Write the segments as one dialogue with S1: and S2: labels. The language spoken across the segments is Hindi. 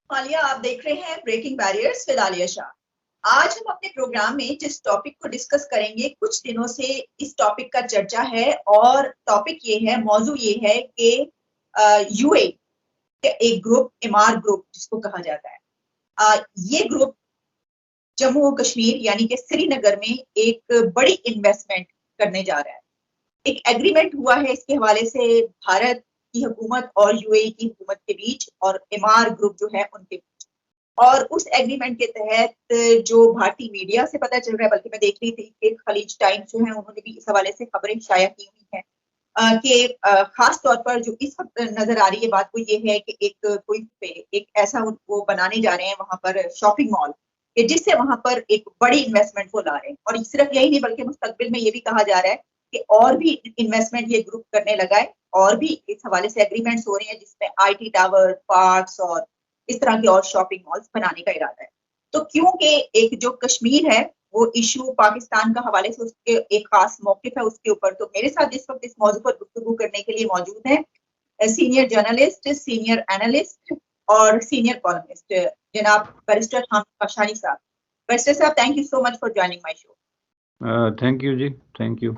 S1: आलिया, आप देख रहे हैं breaking barriers with Alia Shah. आज हम अपने प्रोग्राम में जिस टॉपिक को डिस्कस करेंगे, कुछ दिनों से इस टॉपिक का चर्चा है और टॉपिक ये है, मौजू ये है कि यूए एक ग्रुप, इमार ग्रुप जिसको कहा जाता है, ये ग्रुप जम्मू और कश्मीर यानी कि श्रीनगर में एक बड़ी इन्वेस्टमेंट करने जा रहा है। एक एग्रीमेंट हुआ है इसके हवाले से भारत की हुकूमत और यूएई की हुकूमत के बीच और इमार ग्रुप जो है उनके बीच। और उस एग्रीमेंट के तहत जो भारतीय मीडिया से पता चल रहा है, बल्कि मैं देख रही थी कि खलीज टाइम्स जो है उन्होंने भी इस हवाले से खबरें शाया की हुई हैं कि खास तौर पर जो इस वक्त नजर आ रही है बात वो ये है कि एक ऐसा वो बनाने जा रहे हैं वहां पर शॉपिंग मॉल कि जिससे वहां पर एक बड़ी इन्वेस्टमेंट वो ला रहे हैं। और सिर्फ यही नहीं बल्कि मुस्तकबिल में ये भी कहा जा रहा है कि और भी इन्वेस्टमेंट ये ग्रुप करने लगा है और भी इस हवाले से एग्रीमेंट्स हो रहे हैं जिसमें आईटी टावर, पार्क्स और इस तरह के और शॉपिंग मॉल्स बनाने का इरादा है। तो क्योंकि एक जो कश्मीर है वो इशू पाकिस्तान का हवाले से उसके एक खास मौकिफ है उसके ऊपर, तो मेरे साथ इस वक्त इस मौजू पर गुफ्तगू करने के लिए मौजूद है सीनियर जर्नलिस्ट, सीनियर एनालिस्ट और सीनियर कॉलमिस्ट जनाब बैरिस्टर हामिद काशानी साहब। बैरिस्टर साहब, thank you so much for joining my show.
S2: Thank you जी, थैंक यू।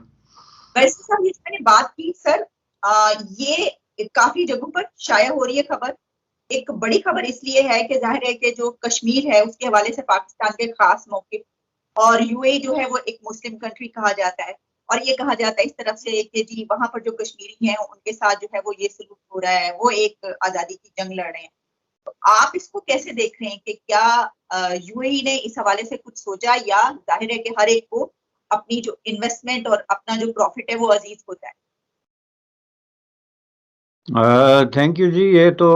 S1: बैरिस्टर साहब, ये मैंने बात की सर, ये काफी जगहों पर शाया हो रही है खबर। एक बड़ी खबर इसलिए है कि जाहिर है कि जो कश्मीर है उसके हवाले से पाकिस्तान के खास मौके और यूएई जो है वो एक मुस्लिम कंट्री कहा जाता है और ये कहा जाता है इस तरफ से कि जी वहां पर जो कश्मीरी हैं उनके साथ जो है वो ये सलूक हो रहा है, वो एक आजादी की जंग लड़ रहे हैं। तो आप इसको कैसे देख रहे हैं कि क्या यूएई ने इस हवाले से कुछ सोचा, या जाहिर है कि हर एक को अपनी जो इन्वेस्टमेंट और अपना जो प्रॉफिट है वो अजीज होता है?
S2: थैंक यू जी। ये तो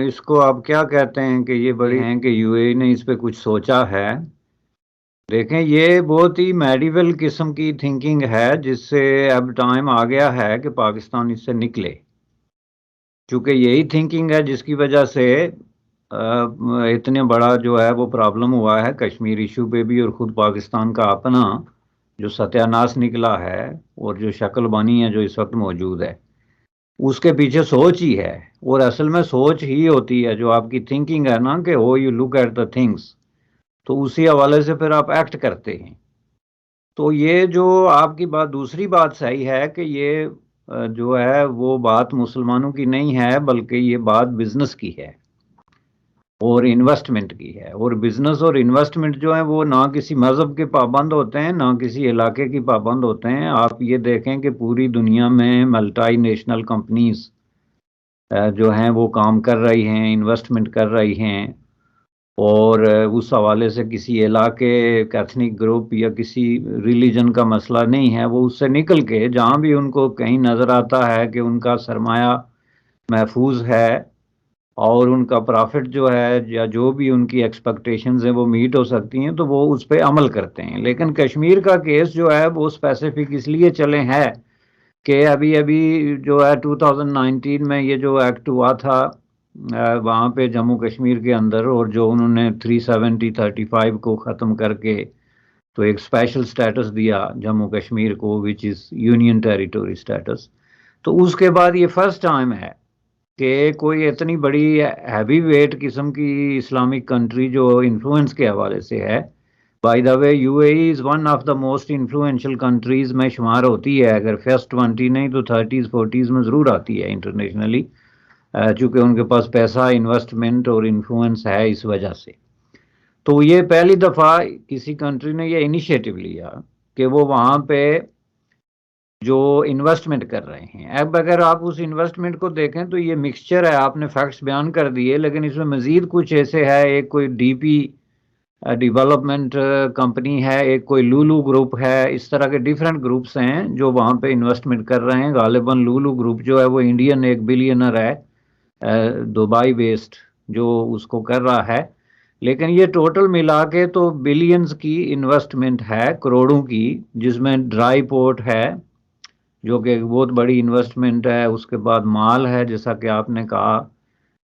S2: इसको आप क्या कहते हैं कि ये बड़ी हैं कि यूएई ने इस पे कुछ सोचा है। देखें, ये बहुत ही मेडिवल किस्म की थिंकिंग है जिससे अब टाइम आ गया है कि पाकिस्तान इससे निकले, क्योंकि यही थिंकिंग है जिसकी वजह से इतने बड़ा जो है वो प्रॉब्लम हुआ है कश्मीर इशू पे भी, और ख़ुद पाकिस्तान का अपना जो सत्यानाश निकला है और जो शक्ल बनी है जो इस वक्त मौजूद है, उसके पीछे सोच ही है। और असल में सोच ही होती है जो आपकी थिंकिंग है ना, कि हो you look at the things, तो उसी हवाले से फिर आप एक्ट करते हैं। तो ये जो आपकी बात, दूसरी बात सही है कि ये जो है वो बात मुसलमानों की नहीं है, बल्कि ये बात बिजनेस की है और इन्वेस्टमेंट की है। और बिजनेस और इन्वेस्टमेंट जो है वो ना किसी मज़हब के पाबंद होते हैं, ना किसी इलाके की पाबंद होते हैं। आप ये देखें कि पूरी दुनिया में मल्टी नेशनल कंपनीज जो हैं वो काम कर रही हैं, इन्वेस्टमेंट कर रही हैं, और उस हवाले से किसी इलाके, कैथनिक ग्रुप या किसी रिलीजन का मसला नहीं है। वो उससे निकल के जहाँ भी उनको कहीं नज़र आता है कि उनका सरमाया महफूज है और उनका प्रॉफिट जो है या जो भी उनकी एक्सपेक्टेशंस हैं वो मीट हो सकती हैं, तो वो उस पर अमल करते हैं। लेकिन कश्मीर का केस जो है वो स्पेसिफिक इसलिए चले हैं कि अभी अभी जो है 2019 में ये जो एक्ट हुआ था वहाँ पे जम्मू कश्मीर के अंदर, और जो उन्होंने 370-35 को ख़त्म करके तो एक स्पेशल स्टेटस दिया जम्मू कश्मीर को, which is union territory status. तो उसके बाद ये फर्स्ट टाइम है कि कोई इतनी बड़ी हैवी वेट किस्म की इस्लामिक कंट्री जो इन्फ्लुएंस के हवाले से है, by the way UAE is one of the most influential countries में शुमार होती है। अगर फर्स्ट 20 नहीं तो 30s-40s में ज़रूर आती है इंटरनेशनली, चूँकि उनके पास पैसा, इन्वेस्टमेंट और इन्फ्लुएंस है इस वजह से। तो ये पहली दफ़ा किसी कंट्री ने ये इनिशिएटिव लिया कि वो वहाँ पे जो इन्वेस्टमेंट कर रहे हैं। अब अगर आप उस इन्वेस्टमेंट को देखें तो ये मिक्सचर है, आपने फैक्ट्स बयान कर दिए, लेकिन इसमें मज़ीद कुछ ऐसे है। एक कोई डीपी डेवलपमेंट कंपनी है, एक कोई लूलू ग्रुप है, इस तरह के डिफरेंट ग्रुप्स हैं जो वहाँ पे इन्वेस्टमेंट कर रहे हैं। गालिबन लूलू ग्रुप जो है वो इंडियन एक बिलियनर है दुबई बेस्ड जो उसको कर रहा है। लेकिन ये टोटल मिला के तो बिलियंस की इन्वेस्टमेंट है, करोड़ों की, जिसमें ड्राई पोर्ट है जो कि एक बहुत बड़ी इन्वेस्टमेंट है। उसके बाद माल है जैसा कि आपने कहा,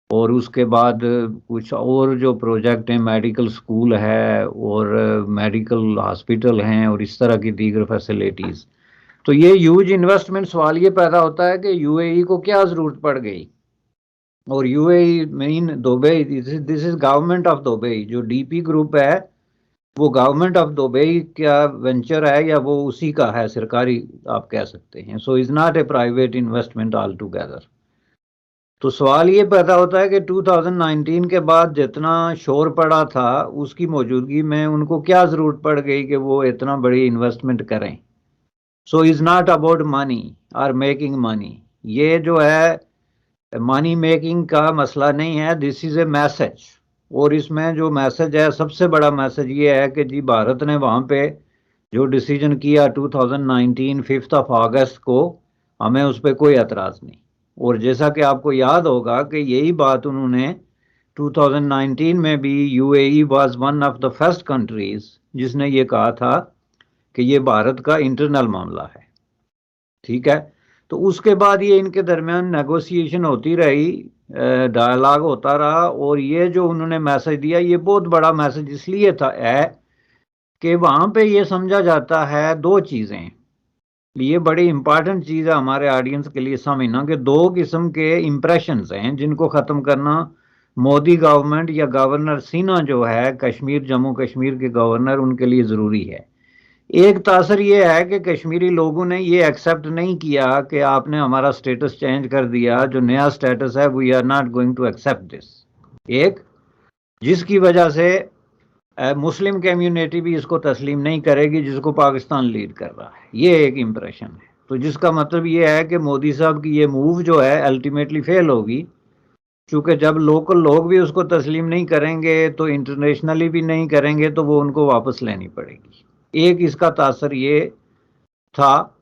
S2: और उसके बाद कुछ और जो प्रोजेक्ट हैं, मेडिकल स्कूल है और मेडिकल हॉस्पिटल हैं और इस तरह की दीगर फैसिलिटीज़। तो ये ह्यूज इन्वेस्टमेंट, सवाल ये पैदा होता है कि यूएई को क्या ज़रूरत पड़ गई और UAE main Dubai, this is government of Dubai. जो डीपी ग्रुप है वो गवर्नमेंट ऑफ दुबई का वेंचर है, या वो उसी का है, सरकारी आप कह सकते हैं। So is not a private investment all together. तो सवाल ये पैदा होता है कि 2019 के बाद जितना शोर पड़ा था उसकी मौजूदगी में उनको क्या जरूरत पड़ गई कि वो इतना बड़ी इन्वेस्टमेंट करें। So is not about money और मेकिंग मनी। ये जो है मनी मेकिंग का मसला नहीं है, दिस इज ए मैसेज। और इसमें जो मैसेज है, सबसे बड़ा मैसेज ये है कि जी भारत ने वहाँ पे जो डिसीजन किया 2019 5 अगस्त को, हमें उस पर कोई एतराज़ नहीं। और जैसा कि आपको याद होगा कि यही बात उन्होंने 2019 में भी, UAE was one of the first countries जिसने ये कहा था कि ये भारत का इंटरनल मामला है। ठीक है, तो उसके बाद ये इनके दरमियान नेगोशिएशन होती रही, डायलॉग होता रहा, और ये जो उन्होंने मैसेज दिया ये बहुत बड़ा मैसेज इसलिए था है कि वहाँ पे ये समझा जाता है दो चीज़ें। ये बड़ी इंपॉर्टेंट चीज़ है हमारे ऑडियंस के लिए समझना कि दो किस्म के इम्प्रेशंस हैं जिनको ख़त्म करना मोदी गवर्नमेंट या गवर्नर सिन्हा जो है कश्मीर, जम्मू कश्मीर के गवर्नर, उनके लिए ज़रूरी है। एक तासर ये है कि कश्मीरी लोगों ने ये एक्सेप्ट नहीं किया कि आपने हमारा स्टेटस चेंज कर दिया, जो नया स्टेटस है we are not going to accept this. एक, जिसकी वजह से मुस्लिम कम्युनिटी भी इसको तस्लीम नहीं करेगी जिसको पाकिस्तान लीड कर रहा है। ये एक इम्प्रेशन है। तो जिसका मतलब ये है कि मोदी साहब की ये मूव जो है अल्टीमेटली फेल होगी, क्योंकि जब लोकल लोग भी उसको तस्लीम नहीं करेंगे तो इंटरनेशनली भी नहीं करेंगे, तो वो उनको वापस लेनी पड़ेगी। एक इसका तासर ये था।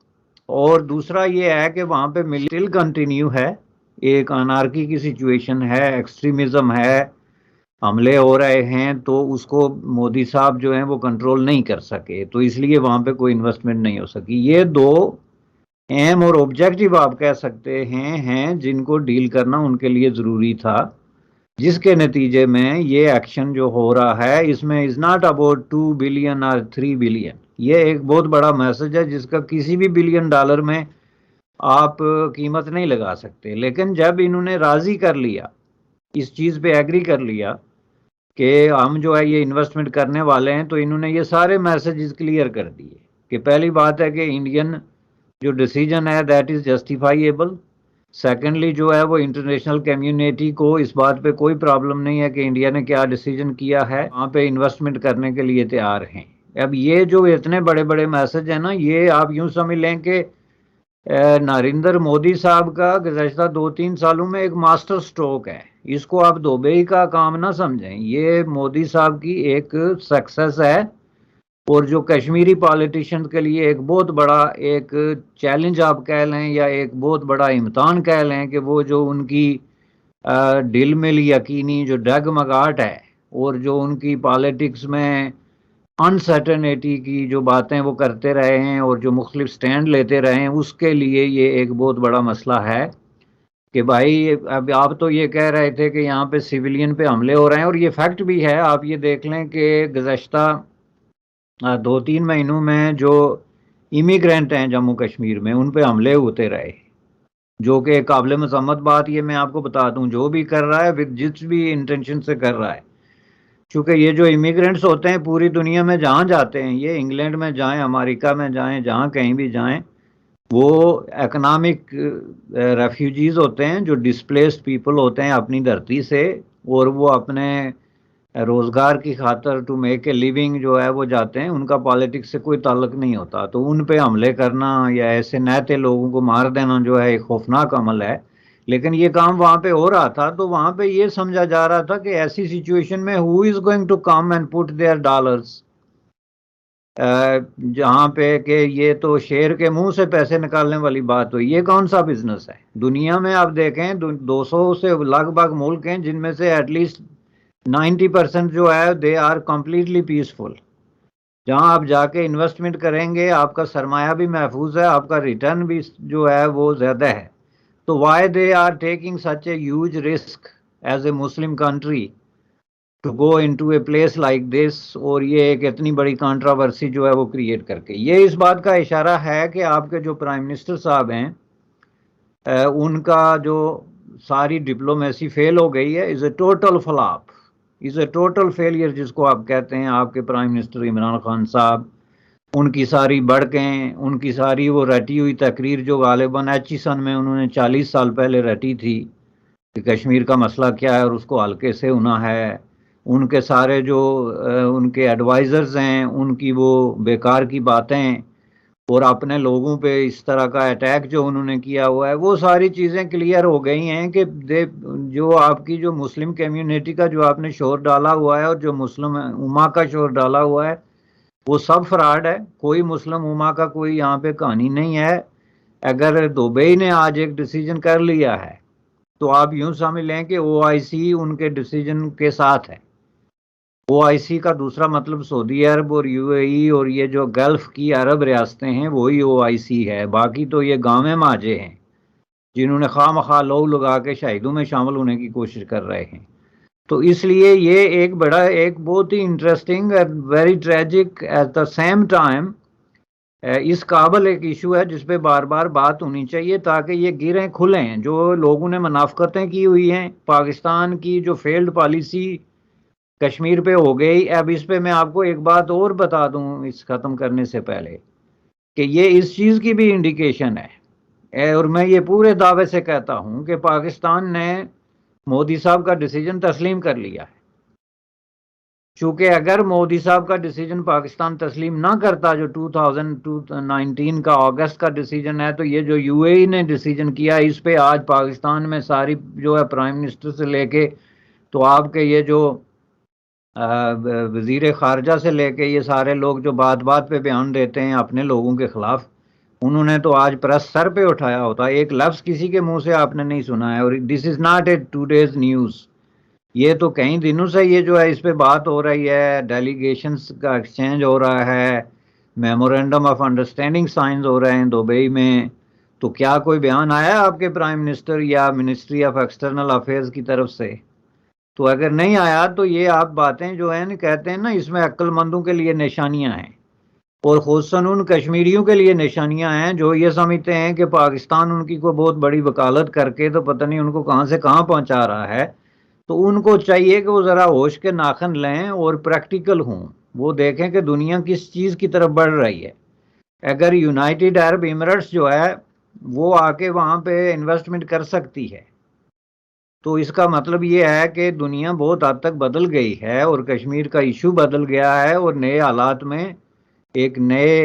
S2: और दूसरा ये है कि वहाँ पे स्टिल कंटिन्यू है, एक अनार्की की सिचुएशन है, एक्सट्रीमिज्म है, हमले हो रहे हैं, तो उसको मोदी साहब जो हैं वो कंट्रोल नहीं कर सके, तो इसलिए वहाँ पे कोई इन्वेस्टमेंट नहीं हो सकी। ये दो एम और ऑब्जेक्टिव आप कह सकते हैं जिनको डील करना उनके लिए ज़रूरी था, जिसके नतीजे में ये एक्शन जो हो रहा है इसमें इज़ नॉट अबाउट 2 बिलियन और 3 बिलियन। ये एक बहुत बड़ा मैसेज है जिसका किसी भी बिलियन डॉलर में आप कीमत नहीं लगा सकते। लेकिन जब इन्होंने राज़ी कर लिया, इस चीज़ पे एग्री कर लिया कि हम जो है ये इन्वेस्टमेंट करने वाले हैं, तो इन्होंने ये सारे मैसेजेस क्लियर कर दिए कि पहली बात है कि इंडियन जो डिसीजन है दैट इज़ जस्टिफाइएबल। सेकेंडली जो है वो इंटरनेशनल कम्युनिटी को इस बात पे कोई प्रॉब्लम नहीं है कि इंडिया ने क्या डिसीजन किया है, वहाँ पे इन्वेस्टमेंट करने के लिए तैयार हैं। अब ये जो इतने बड़े बड़े मैसेज हैं ना, ये आप यूँ समझ लें कि नरेंद्र मोदी साहब का गुज़श्ता 2-3 सालों में एक मास्टर स्ट्रोक है। इसको आप दुबई का काम ना समझें, ये मोदी साहब की एक सक्सेस है, और जो कश्मीरी पॉलिटिशियंस के लिए एक बहुत बड़ा एक चैलेंज आप कह लें, या एक बहुत बड़ा इम्तहान कह लें, कि वो जो उनकी दिल में यकीनी जो डगमगाहट है, और जो उनकी पॉलिटिक्स में अनसर्टेनिटी की जो बातें वो करते रहे हैं, और जो मुख्तलिफ स्टैंड लेते रहे हैं, उसके लिए ये एक बहुत बड़ा मसला है कि भाई अब आप तो ये कह रहे थे कि यहाँ पे सिविलियन पे हमले हो रहे हैं, और ये फैक्ट भी है। आप ये देख लें कि गुज़श्ता 2-3 महीनों में जो इमिग्रेंट हैं जम्मू कश्मीर में, उन पे हमले होते रहे, जो कि काबिल मज़म्मत बात। ये मैं आपको बता दूं, जो भी कर रहा है जिस भी इंटेंशन से कर रहा है, क्योंकि ये जो इमिग्रेंट्स होते हैं पूरी दुनिया में जहाँ जाते हैं, ये इंग्लैंड में जाएं, अमेरिका में जाएं, जहाँ कहीं भी जाएं, वो इकोनॉमिक रेफ्यूजीज होते हैं, जो डिस्प्लेस्ड पीपल होते हैं अपनी धरती से, और वो अपने रोज़गार की खातर टू मेक ए लिविंग जो है वो जाते हैं, उनका पॉलिटिक्स से कोई ताल्लुक नहीं होता। तो उन पे हमले करना या ऐसे नहते लोगों को मार देना जो है एक खौफनाक अमल है। लेकिन ये काम वहाँ पे हो रहा था, तो वहाँ पे ये समझा जा रहा था कि ऐसी सिचुएशन में who is going to come and put there dollars, जहाँ पे कि ये तो शेर के मुंह से पैसे निकालने वाली बात हुई। ये कौन सा बिजनेस है दुनिया में? आप देखें 200 से लगभग मुल्क हैं जिनमें से एटलीस्ट 90% जो है दे आर कम्प्लीटली पीसफुल। जहाँ आप जाके इन्वेस्टमेंट करेंगे आपका सरमाया भी महफूज है, आपका रिटर्न भी जो है वो ज़्यादा है। तो why they are taking such a huge risk as a Muslim country to go into a place like this, और ये एक इतनी बड़ी कंट्रोवर्सी जो है वो क्रिएट करके, ये इस बात का इशारा है कि आपके जो प्राइम मिनिस्टर साहब हैं उनका जो सारी डिप्लोमेसी फेल हो गई है, is a total flop, is a total failure जिसको आप कहते हैं। आपके प्राइम मिनिस्टर इमरान खान साहब, उनकी सारी बढ़कें, उनकी सारी वो रटी हुई तकरीर जो गालिबन एचिसन में उन्होंने 40 साल पहले रटी थी कि कश्मीर का मसला क्या है और उसको हल्के से होना है, उनके सारे जो उनके एडवाइज़र्स हैं, उनकी वो बेकार की बातें और अपने लोगों पे इस तरह का अटैक जो उन्होंने किया हुआ है, वो सारी चीज़ें क्लियर हो गई हैं कि जो आपकी जो मुस्लिम कम्युनिटी का जो आपने शोर डाला हुआ है और जो मुस्लिम उमा का शोर डाला हुआ है, वो सब फ्रॉड है। कोई मुस्लिम उमा का कोई यहाँ पे कहानी नहीं है। अगर दुबई ने आज एक डिसीजन कर लिया है तो आप यूं समझ लें कि ओआईसी उनके डिसीजन के साथ है। ओआईसी का दूसरा मतलब सऊदी अरब और यूएई और ये जो गल्फ की अरब रियासतें हैं वही ओआईसी है। बाकी तो ये गाँव माजे हैं जिन्होंने खामखा लोग लगा के शहीदों में शामिल होने की कोशिश कर रहे हैं। तो इसलिए ये एक बड़ा, एक बहुत ही इंटरेस्टिंग और very tragic at the same time इस काबल एक इशू है जिस पे बार बार बात होनी चाहिए ताकि ये गिरें खुलें। जो लोगों ने मुनाफकतें की हुई हैं, पाकिस्तान की जो फेल्ड पॉलिसी कश्मीर पे हो गई। अब इस पे मैं आपको एक बात और बता दूं इस ख़त्म करने से पहले कि ये इस चीज़ की भी इंडिकेशन है और मैं ये पूरे दावे से कहता हूं कि पाकिस्तान ने मोदी साहब का डिसीजन तस्लीम कर लिया है। चूंकि अगर मोदी साहब का डिसीजन पाकिस्तान तस्लीम ना करता, जो 2019 का अगस्त का डिसीजन है, तो ये जो यूएई ने डिसीजन किया इस पे आज पाकिस्तान में सारी जो है प्राइम मिनिस्टर से लेके तो आपके ये जो वजीर खारजा से लेके ये सारे लोग जो बात बात पे बयान देते हैं अपने लोगों के खिलाफ, उन्होंने तो आज प्रेस सर पे उठाया होता। एक लफ्ज़ किसी के मुंह से आपने नहीं सुना है। और this is not a today's news, ये तो कई दिनों से ये जो है इस पे बात हो रही है, डेलीगेशंस का एक्सचेंज हो रहा है, मेमोरेंडम ऑफ अंडरस्टैंडिंग साइन हो रहे हैं दुबई में। तो क्या कोई बयान आया आपके प्राइम मिनिस्टर या मिनिस्ट्री ऑफ एक्सटर्नल अफेयर्स की तरफ से? तो अगर नहीं आया तो ये आप बातें जो है ना कहते हैं ना, इसमें अक्लमंदों के लिए निशानियां हैं और खुसूसन उन कश्मीरियों के लिए निशानियां हैं जो ये समझते हैं कि पाकिस्तान उनकी को बहुत बड़ी वकालत करके तो पता नहीं उनको कहां से कहां पहुंचा रहा है। तो उनको चाहिए कि वो ज़रा होश के नाखन लें और प्रैक्टिकल हों, वो देखें कि दुनिया किस चीज़ की तरफ बढ़ रही है। अगर यूनाइटेड अरब इमिरेट्स जो है वो आके वहाँ पे इन्वेस्टमेंट कर सकती है तो इसका मतलब ये है कि दुनिया बहुत हद तक बदल गई है और कश्मीर का इशू बदल गया है और नए हालात में एक नए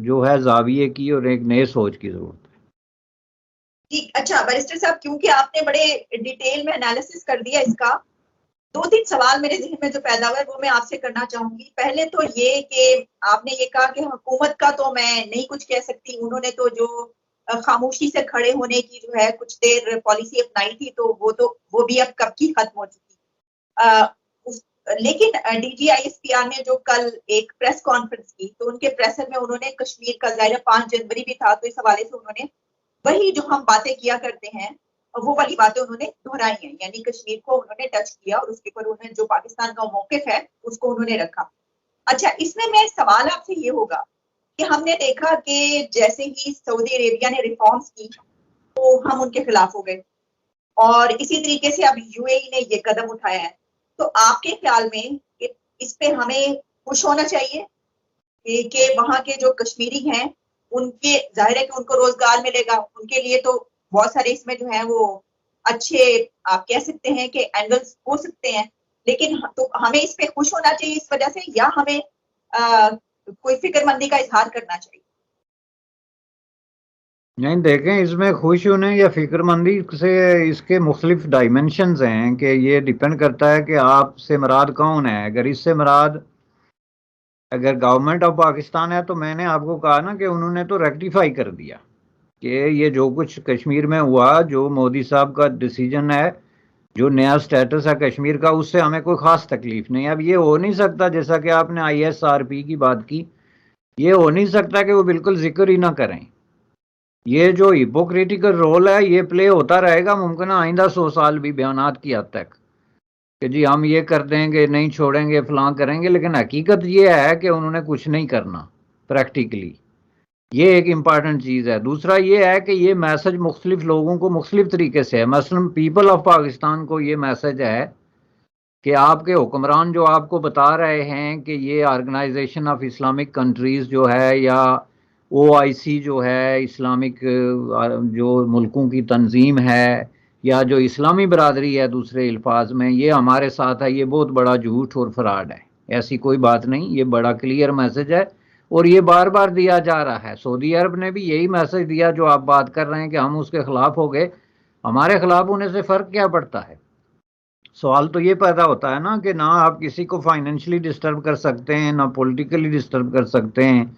S2: जो है जाविये की और एक नए सोच की जरूरत है।
S1: ठीक, अच्छा बैरिस्टर साहब, क्योंकि आपने बड़े डिटेल में एनालिसिस कर दिया इसका, दो तीन सवाल मेरे जहन में जो पैदा हुआ है वो मैं आपसे करना चाहूंगी। पहले तो ये कि आपने ये कहा कि हुकूमत का तो मैं नहीं कुछ कह सकती, उन्होंने तो जो खामोशी से खड़े होने की जो है कुछ देर पॉलिसी अपनाई थी तो वो भी अब कब की खत्म हो चुकी। लेकिन DGISPR ने जो कल एक प्रेस कॉन्फ्रेंस की तो उनके प्रेसर में उन्होंने कश्मीर का, ज़ाहिर 5 जनवरी भी था तो इस हवाले से उन्होंने वही जो हम बातें किया करते हैं वो वाली बातें उन्होंने दोहराई हैं, यानी कश्मीर को उन्होंने टच किया और उसके ऊपर उन्होंने जो पाकिस्तान का मौकिफ है उसको उन्होंने रखा। अच्छा, इसमें मैं सवाल आपसे ये होगा कि हमने देखा कि जैसे ही सऊदी अरेबिया ने रिफॉर्म्स की तो हम उनके खिलाफ हो गए और इसी तरीके से अब यूएई ने ये कदम उठाया है। तो आपके ख्याल में इस पे हमें खुश होना चाहिए कि वहां के जो कश्मीरी हैं उनके, जाहिर है कि उनको रोजगार मिलेगा, उनके लिए तो बहुत सारे इसमें जो है वो अच्छे आप कह सकते हैं कि एंगल्स हो सकते हैं, लेकिन तो हमें इस पे खुश होना चाहिए इस वजह से, या हमें कोई फिक्रमंदी का इजहार करना चाहिए?
S2: नहीं, देखें, इसमें खुश होने या फिक्रमंदी से इसके मुख्तलिफ डायमेंशंस हैं कि ये डिपेंड करता है कि आपसे मुराद कौन है। अगर इससे मुराद अगर गवर्नमेंट ऑफ पाकिस्तान है तो मैंने आपको कहा ना कि उन्होंने तो रेक्टिफाई कर दिया कि ये जो कुछ कश्मीर में हुआ, जो मोदी साहब का डिसीजन है, जो नया स्टेटस है कश्मीर का, उससे हमें कोई ख़ास तकलीफ नहीं। अब ये हो नहीं सकता, जैसा कि आपने ISRP की बात की, ये हो नहीं सकता कि वो बिल्कुल जिक्र ही ना करें। ये जो हिपोक्रिटिकल रोल है ये प्ले होता रहेगा मुमकिन आइंदा 100 साल भी बयानात की हद तक कि जी हम ये कर देंगे, नहीं छोड़ेंगे, फलां करेंगे, लेकिन हकीकत ये है कि उन्होंने कुछ नहीं करना प्रैक्टिकली। ये एक इम्पॉर्टेंट चीज़ है। दूसरा ये है कि ये मैसेज मुख्तलिफ लोगों को मुख्तलिफ तरीके से है। मसलन पीपल ऑफ पाकिस्तान को ये मैसेज है कि आपके हुक्मरान जो आपको बता रहे हैं कि ये ऑर्गेनाइजेशन ऑफ इस्लामिक कंट्रीज़ जो है, या OIC जो है, इस्लामिक जो मुल्कों की तंजीम है, या जो इस्लामी बरादरी है दूसरे अल्फाज में, ये हमारे साथ है, ये बहुत बड़ा झूठ और फ्रॉड है। ऐसी कोई बात नहीं, ये बड़ा क्लियर मैसेज है और ये बार बार दिया जा रहा है। सऊदी अरब ने भी यही मैसेज दिया जो आप बात कर रहे हैं कि हम उसके खिलाफ हो गए। हमारे खिलाफ होने से फ़र्क क्या पड़ता है? सवाल तो ये पैदा होता है ना कि ना आप किसी को फाइनेंशियली डिस्टर्ब कर सकते हैं, ना पॉलिटिकली डिस्टर्ब कर सकते हैं,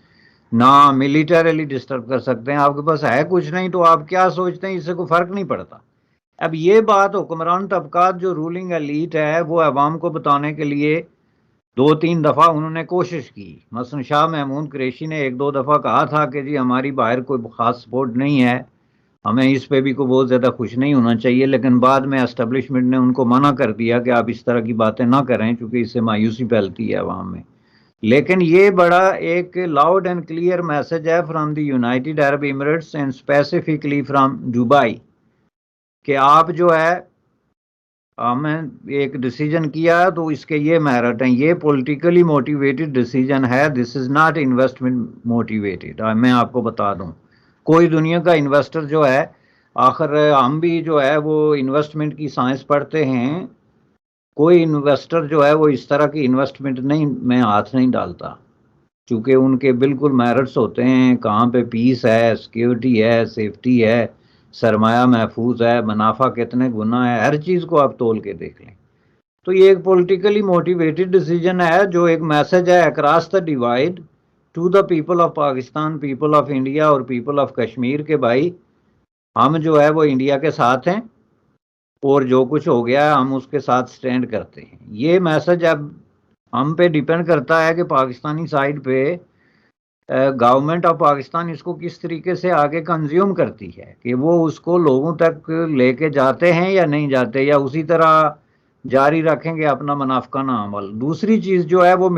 S2: ना मिलिटरली डिस्टर्ब कर सकते हैं। आपके पास है कुछ नहीं तो आप क्या सोचते हैं, इससे कोई फर्क नहीं पड़ता। अब ये बात हुक्मरान तबकात जो रूलिंग एलीट है वो अवाम को बताने के लिए 2-3 दफ़ा उन्होंने कोशिश की। मसलन शाह महमूद कुरैशी ने 1-2 दफ़ा कहा था कि जी हमारी बाहर कोई ख़ास सपोर्ट नहीं है, हमें इस पे भी कोई बहुत ज़्यादा खुश नहीं होना चाहिए, लेकिन बाद में एस्टेब्लिशमेंट ने उनको मना कर दिया कि आप इस तरह की बातें ना करें क्योंकि इससे मायूसी फैलती है अवाम में। लेकिन ये बड़ा एक लाउड एंड क्लियर मैसेज है from the United Arab Emirates and specifically from Dubai कि आप जो है हमें एक डिसीजन किया तो इसके ये मेरिट हैं, ये पॉलिटिकली मोटिवेटेड डिसीजन है, this is not investment motivated. मैं आपको बता दूं, कोई दुनिया का इन्वेस्टर जो है, आखिर हम भी जो है वो इन्वेस्टमेंट की साइंस पढ़ते हैं, कोई इन्वेस्टर जो है वो इस तरह की इन्वेस्टमेंट नहीं में हाथ नहीं डालता, क्योंकि उनके बिल्कुल मेरिट्स होते हैं, कहाँ पे पीस है, सिक्योरिटी है, सेफ्टी है, सरमाया महफूज है, मुनाफा कितने गुना है, हर चीज़ को आप तोल के देख लें। तो ये एक पॉलिटिकली मोटिवेटेड डिसीजन है जो एक मैसेज है across the divide two the people of Pakistan, people of India और पीपल ऑफ कश्मीर के भाई हम जो है वो इंडिया के साथ हैं और जो कुछ हो गया है हम उसके साथ स्टैंड करते हैं। ये मैसेज अब हम पे डिपेंड करता है कि पाकिस्तानी साइड पे गवर्नमेंट ऑफ पाकिस्तान इसको किस तरीके से आगे कंज्यूम करती है, कि वो उसको लोगों तक लेके जाते हैं या नहीं जाते, या उसी तरह जारी रखेंगे अपना मुनाफिकाना अमल। दूसरी चीज़ जो है वो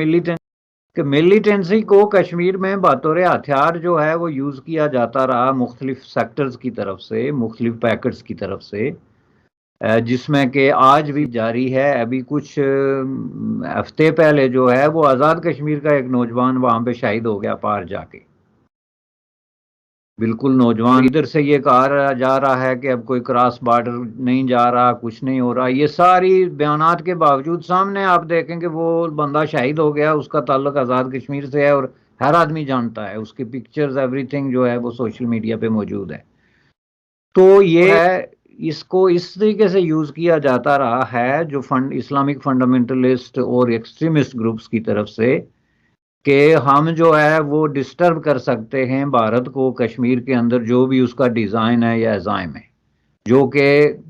S2: मिलिटेंसी को कश्मीर में बतौर हथियार जो है वो यूज़ किया जाता रहा मुख्तलिफ सेक्टर्स की तरफ से, मुख्तलिफ पैकेट्स की तरफ से, जिसमें कि आज भी जारी है। अभी कुछ हफ्ते पहले जो है वो आज़ाद कश्मीर का एक नौजवान वहाँ पे शहीद हो गया पार जाके, बिल्कुल नौजवान। इधर से ये कहा जा रहा है कि अब कोई क्रॉस बॉर्डर नहीं जा रहा, कुछ नहीं हो रहा। ये सारी बयानात के बावजूद सामने आप देखेंगे वो बंदा शहीद हो गया, उसका ताल्लुक आज़ाद कश्मीर से है और हर आदमी जानता है, उसकी पिक्चर्स एवरीथिंग जो है वो सोशल मीडिया पे मौजूद है। तो ये है, इसको इस तरीके से यूज़ किया जाता रहा है जो इस्लामिक फंडामेंटलिस्ट और एक्सट्रीमिस्ट ग्रुप्स की तरफ से, कि हम जो है वो डिस्टर्ब कर सकते हैं भारत को कश्मीर के अंदर जो भी उसका डिज़ाइन है या एजाइम है, जो कि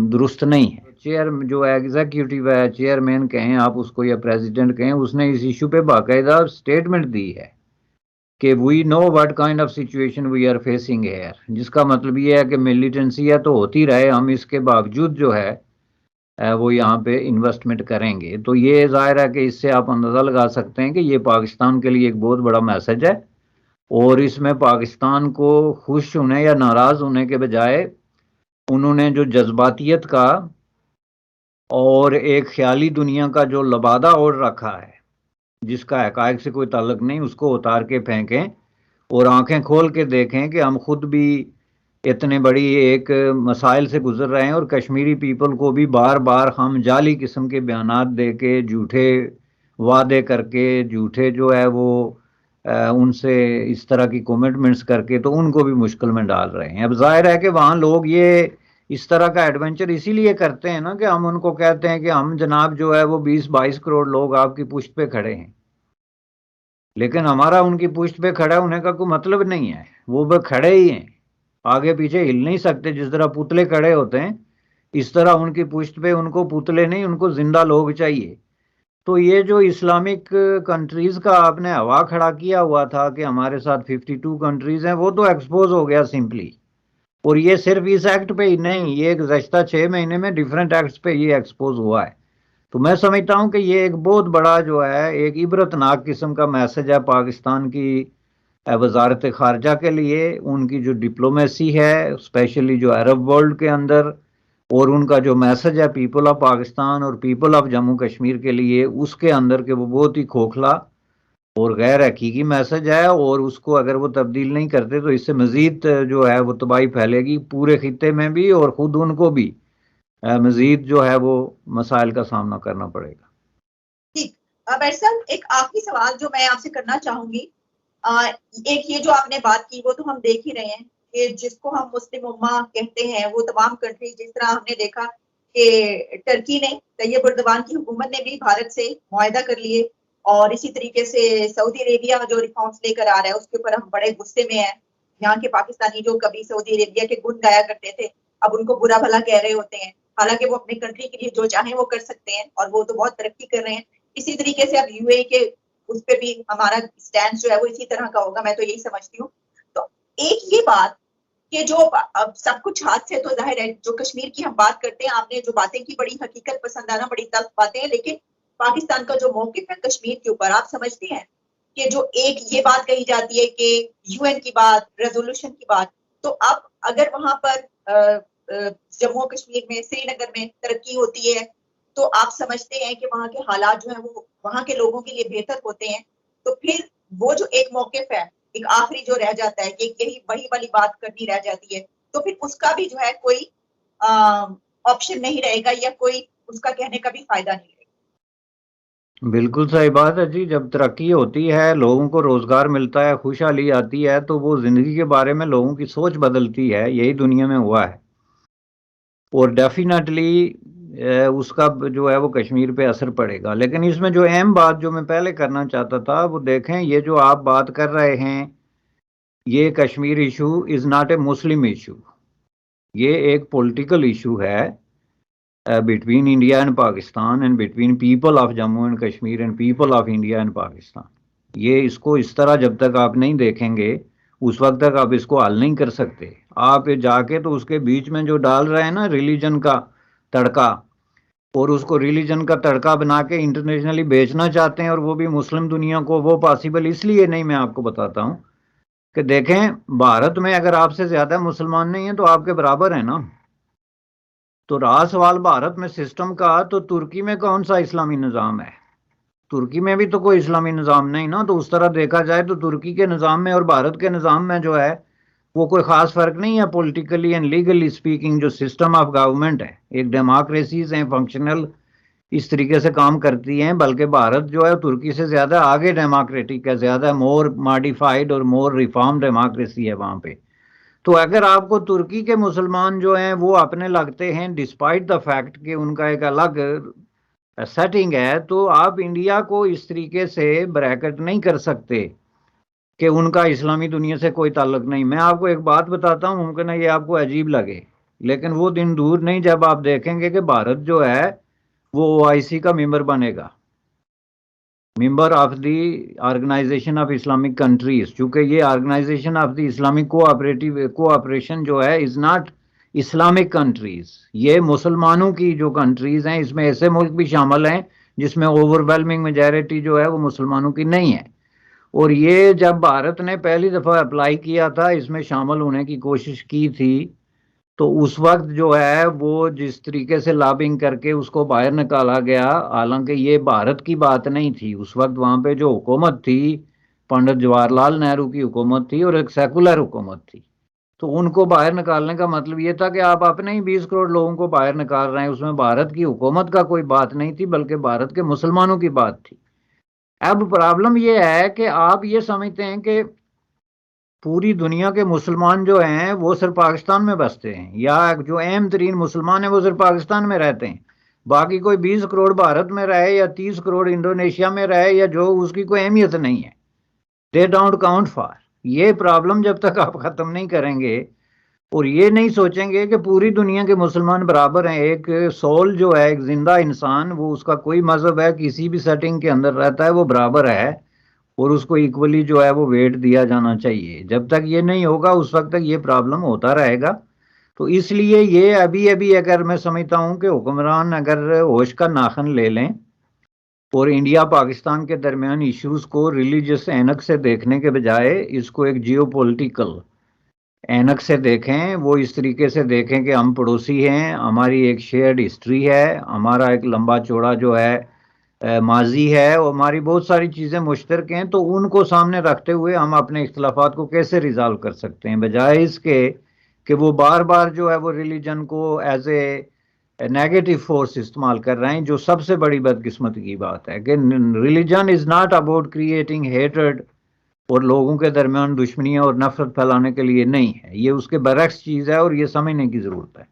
S2: दुरुस्त नहीं है। चेयर जो एग्जीक्यूटिव है, चेयरमैन कहें आप उसको या प्रेसिडेंट कहें, उसने इस इशू पे बाकायदा स्टेटमेंट दी है कि we know what kind of situation we are facing here, जिसका मतलब ये है कि मिलिटेंसी है तो होती रहे, हम इसके बावजूद जो है वो यहाँ पे इन्वेस्टमेंट करेंगे। तो ये जाहिर है कि इससे आप अंदाज़ा लगा सकते हैं कि ये पाकिस्तान के लिए एक बहुत बड़ा मैसेज है और इसमें पाकिस्तान को खुश होने या नाराज़ होने के बजाय उन्होंने जो जज्बातियत का और एक ख्याली दुनिया का जो लबादा ओढ़ रखा है, जिसका हकायक से कोई ताल्लुक नहीं, उसको उतार के फेंकें और आंखें खोल के देखें कि हम खुद भी इतने बड़ी एक मसाइल से गुजर रहे हैं और कश्मीरी पीपल को भी बार बार हम जाली किस्म के बयानात दे के, झूठे वादे करके, झूठे जो है वो उनसे इस तरह की कमिटमेंट्स करके तो उनको भी मुश्किल में डाल रहे हैं। अब जाहिर है कि वहाँ लोग ये इस तरह का एडवेंचर इसीलिए करते हैं ना कि हम उनको कहते हैं कि हम जनाब जो है वो 20-22 करोड़ लोग आपकी पुश्त पे खड़े हैं, लेकिन हमारा उनकी पुश्त पे खड़ा होने का कोई मतलब नहीं है, वो बस खड़े ही हैं, आगे पीछे हिल नहीं सकते। जिस तरह पुतले खड़े होते हैं इस तरह उनकी पुश्त पे उनको पुतले नहीं, उनको जिंदा लोग चाहिए। तो ये जो इस्लामिक कंट्रीज का आपने हवा खड़ा किया हुआ था कि हमारे साथ 52 कंट्रीज हैं, वो तो एक्सपोज हो गया सिंपली। और ये सिर्फ इस एक्ट पे ही नहीं, ये गुज़श्ता 6 महीने में डिफरेंट एक्ट्स पे ये एक्सपोज हुआ है। तो मैं समझता हूँ कि ये एक बहुत बड़ा जो है एक इबरतनाक किस्म का मैसेज है पाकिस्तान की वजारत खारजा के लिए उनकी जो डिप्लोमेसी है, स्पेशली जो अरब वर्ल्ड के अंदर, और उनका जो मैसेज है पीपल ऑफ पाकिस्तान और पीपल ऑफ जम्मू कश्मीर के लिए, उसके अंदर के वो बहुत ही खोखला और गैर हकीकी मैसेज है, और उसको अगर वो तब्दील नहीं करते तो इससे मजीद जो है वो तबाही फैलेगी पूरे खित्ते में भी, और खुद उनको भी मजीद जो है वो मसाइल का सामना करना पड़ेगा।
S1: ठीक। बैर साहब, एक आखिरी सवाल जो मैं आपसे करना चाहूंगी, एक ये जो आपने बात की वो तो हम देख ही रहे हैं कि जिसको हम मुस्लिम उम्मा कहते हैं, वो तमाम कंट्री, जिस तरह हमने देखा कि टर्की ने, तैयब उर्दवान की हुकूमत ने भी भारत से मुआहदा कर लिए, और इसी तरीके से सऊदी अरेबिया जो रिफॉर्म्स लेकर आ रहा है उसके ऊपर हम बड़े गुस्से में हैं। यहाँ के पाकिस्तानी जो कभी सऊदी अरेबिया के गुण गाया करते थे, अब उनको बुरा भला कह रहे होते हैं, हालांकि वो अपनी कंट्री के लिए जो चाहें वो कर सकते हैं और वो तो बहुत तरक्की कर रहे हैं। इसी तरीके से अब यूएई के उस पर भी हमारा स्टैंड जो है वो इसी तरह का होगा, मैं तो यही समझती हूँ। तो एक ये बात कि जो अब सब कुछ हाथ से तो जाहिर है, जो कश्मीर की हम बात करते हैं, आपने जो बातें की बड़ी हकीकत पसंद आना, बड़ी तल्ख बातें हैं, लेकिन पाकिस्तान का जो मौकिफ है कश्मीर के ऊपर, आप समझते हैं कि जो एक ये बात कही जाती है कि यूएन की बात, रेजोल्यूशन की बात, तो अब अगर वहां पर जम्मू कश्मीर में, श्रीनगर में तरक्की होती है, तो आप समझते हैं कि वहां के हालात जो है वो वहां के लोगों के लिए बेहतर होते हैं, तो फिर वो जो एक मौकिफ है, एक आखिरी जो रह जाता है कि यही वही वाली बात करनी रह जाती है, तो फिर उसका भी जो है कोई ऑप्शन नहीं रहेगा या कोई उसका कहने का भी फायदा नहीं रहेगा।
S2: बिल्कुल सही बात है जी। जब तरक्की होती है, लोगों को रोजगार मिलता है, खुशहाली आती है, तो वो जिंदगी के बारे में लोगों की सोच बदलती है। यही दुनिया में हुआ है, और डेफिनेटली उसका जो है वो कश्मीर पे असर पड़ेगा। लेकिन इसमें जो अहम बात जो मैं पहले करना चाहता था, वो देखें, ये जो आप बात कर रहे हैं, ये Kashmir issue is not a Muslim issue, ये एक पॉलिटिकल इशू है between India and Pakistan, and between people of Jammu and Kashmir and people of India and Pakistan. ये इसको इस तरह जब तक आप नहीं देखेंगे, उस वक्त तक आप इसको हल नहीं कर सकते। आप जाके तो उसके बीच में जो डाल रहे हैं ना रिलीजन का तड़का, और उसको रिलीजन का तड़का बना के इंटरनेशनली बेचना चाहते हैं, और वो भी मुस्लिम दुनिया को। वो पॉसिबल इसलिए नहीं, मैं आपको बताता हूं कि देखें, भारत में अगर आपसे ज्यादा मुसलमान नहीं है तो आपके बराबर है ना। तो रहा सवाल भारत में सिस्टम का, तो तुर्की में कौन सा इस्लामी निज़ाम है? तुर्की में भी तो कोई इस्लामी निज़ाम नहीं ना। तो उस तरह देखा जाए तो तुर्की के निज़ाम में और भारत के निज़ाम में जो है वो कोई ख़ास फ़र्क नहीं है। पॉलिटिकली एंड लीगली स्पीकिंग जो सिस्टम ऑफ गवर्नमेंट है, एक डेमोक्रेसीज हैं, फंक्शनल इस तरीके से काम करती हैं। बल्कि भारत जो है तुर्की से ज़्यादा आगे डेमोक्रेटिक है, ज़्यादा मोर मॉडिफाइड और मोर रिफॉर्म डेमोक्रेसी है वहाँ पे। तो अगर आपको तुर्की के मुसलमान जो हैं वो अपने लगते हैं, डिस्पाइट द फैक्ट कि उनका एक अलग सेटिंग है, तो आप इंडिया को इस तरीके से ब्रैकेट नहीं कर सकते कि उनका इस्लामी दुनिया से कोई ताल्लुक नहीं। मैं आपको एक बात बताता हूँ, मुमकिन है ये आपको अजीब लगे, लेकिन वो दिन दूर नहीं जब आप देखेंगे कि भारत जो है वो ओआईसी का मेंबर बनेगा, member of the Organisation of Islamic Countries. चूंकि ये Organisation of the Islamic Cooperation जो है इज नॉट इस्लामिक कंट्रीज, ये मुसलमानों की जो कंट्रीज हैं, इसमें ऐसे मुल्क भी शामिल हैं जिसमें ओवरवेलमिंग मेजॉरिटी जो है वो मुसलमानों की नहीं है। और ये जब भारत ने पहली दफ़ा अप्लाई किया था, इसमें शामिल होने की कोशिश की थी, तो उस वक्त जो है वो जिस तरीके से लॉबिंग करके उसको बाहर निकाला गया, हालांकि ये भारत की बात नहीं थी। उस वक्त वहां पे जो हुकूमत थी, पंडित जवाहरलाल नेहरू की हुकूमत थी, और एक सेकुलर हुकूमत थी। तो उनको बाहर निकालने का मतलब ये था कि आप अपने ही 20 करोड़ लोगों को बाहर निकाल रहे हैं, उसमें भारत की हुकूमत का कोई बात नहीं थी, बल्कि भारत के मुसलमानों की बात थी। अब प्रॉब्लम ये है कि आप ये समझते हैं कि पूरी दुनिया के मुसलमान जो हैं वो सिर्फ पाकिस्तान में बसते हैं, या जो अहम तरीन मुसलमान हैं वो सिर्फ पाकिस्तान में रहते हैं। बाकी कोई 20 करोड़ भारत में रहे या 30 करोड़ इंडोनेशिया में रहे या जो, उसकी कोई अहमियत नहीं है। They don't count for. ये प्रॉब्लम जब तक आप ख़त्म नहीं करेंगे और ये नहीं सोचेंगे कि पूरी दुनिया के मुसलमान बराबर हैं, एक सोल जो है, एक जिंदा इंसान, वो उसका कोई मजहब है, किसी भी सेटिंग के अंदर रहता है, वो बराबर है, और उसको इक्वली जो है वो वेट दिया जाना चाहिए। जब तक ये नहीं होगा उस वक्त तक ये प्रॉब्लम होता रहेगा। तो इसलिए ये अभी अभी अगर मैं समझता हूँ कि हुक्मरान अगर होश का नाखन ले लें और इंडिया पाकिस्तान के दरमियान इश्यूज को रिलीजियस ऐनक से देखने के बजाय इसको एक जियोपॉलिटिकल ऐनक से देखें, वो इस तरीके से देखें कि हम पड़ोसी हैं, हमारी एक शेयर्ड हिस्ट्री है, हमारा एक लंबा चौड़ा जो है माजी है, और हमारी बहुत सारी चीज़ें मुश्तरक हैं, तो उनको सामने रखते हुए हम अपने इख्तलाफात को कैसे रिजॉल्व कर सकते हैं, बजाय इसके कि वो बार बार जो है वो रिलीजन को एज ए नेगेटिव फोर्स इस्तेमाल कर रहे हैं, जो सबसे बड़ी बदकिस्मती की बात है कि religion is not about creating hatred और लोगों के दरमियान दुश्मनियां और नफरत फैलाने के लिए नहीं है, ये उसके बरक्स चीज है और ये समझने की जरूरत है।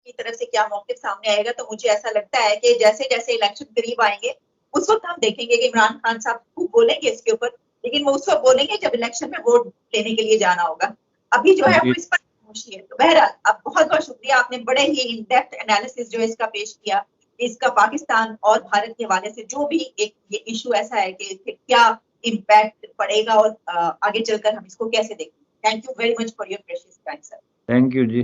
S1: की तरफ से क्या मौक़िफ़ सामने आएगा, तो मुझे ऐसा लगता है कि जैसे-जैसे इलेक्शन करीब आएंगे, उस वक्त हम देखेंगे कि इमरान खान साहब खूब बोलेंगे इसके ऊपर, लेकिन वो उस वक्त बोलेंगे जब इलेक्शन में वोट लेने के लिए जाना होगा। अभी जो है वो इस पर खामोशी है। तो बहरहाल, अब बहुत-बहुत शुक्रिया, आपने बड़े ही इन डेप्थ एनालिसिस जो है इसका पेश किया। इसका पाकिस्तान और भारत के हवाले से जो भी एक ये इश्यू ऐसा है कि इसके क्या इम्पैक्ट पड़ेगा और आगे चलकर हम इसको कैसे देखेंगे। Thank you very much for your precious time sir.
S2: Thank you ji.